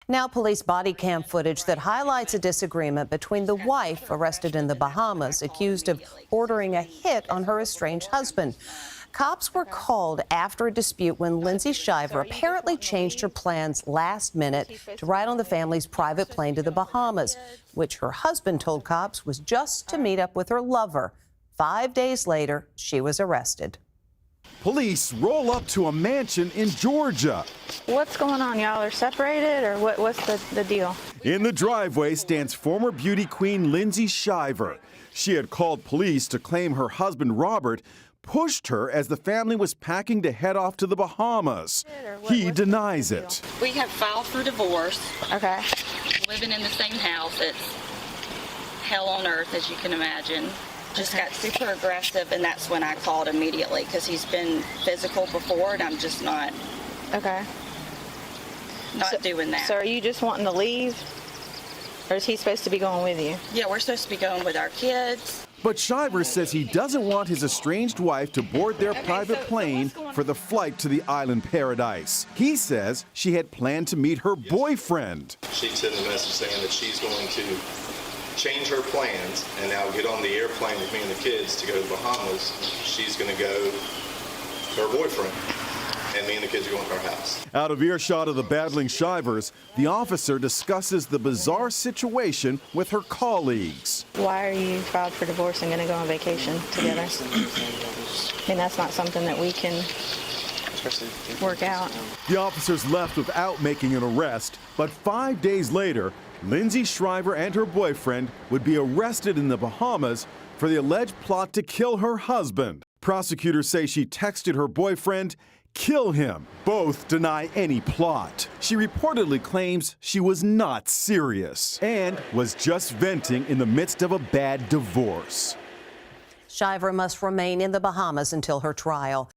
Now, police body cam footage that highlights a disagreement between the wife arrested in the Bahamas, accused of ordering a hit on her estranged husband. Cops were called after a dispute when Lindsay Shiver apparently changed her plans last minute to ride on the family's private plane to the Bahamas, which her husband told cops was just to meet up with her lover. 5 days later, she was arrested. Police roll up to a mansion in Georgia. What's going on? Y'all are separated, or what's the deal? In the driveway stands former beauty queen Lindsay Shiver. She had called police to claim her husband Robert pushed her as the family was packing to head off to the Bahamas. He denies it. We have filed for divorce. Okay. Living in the same house. It's hell on earth, as you can imagine. Just got super aggressive, and that's when I called immediately, because he's been physical before, and I'm just not doing that. So are you just wanting to leave, or is he supposed to be going with you? Yeah, we're supposed to be going with our kids. But Shiver says he doesn't want his estranged wife to board their private plane for the flight to the island paradise. He says she had planned to meet her boyfriend. She sent a message saying that she's going to change her plans and now get on the airplane with me and the kids to go to the Bahamas. She's going to go to her boyfriend, and me and the kids are going to our house. Out of earshot of the battling Shivers, the officer discusses the bizarre situation with her colleagues. Why are you filed for divorce and going to go on vacation together? And that's not something that we can work out. The officers left without making an arrest, but 5 days later, Lindsay Shiver and her boyfriend would be arrested in the Bahamas for the alleged plot to kill her husband. Prosecutors say she texted her boyfriend, "Kill him." Both deny any plot. She reportedly claims she was not serious and was just venting in the midst of a bad divorce. Shiver must remain in the Bahamas until her trial.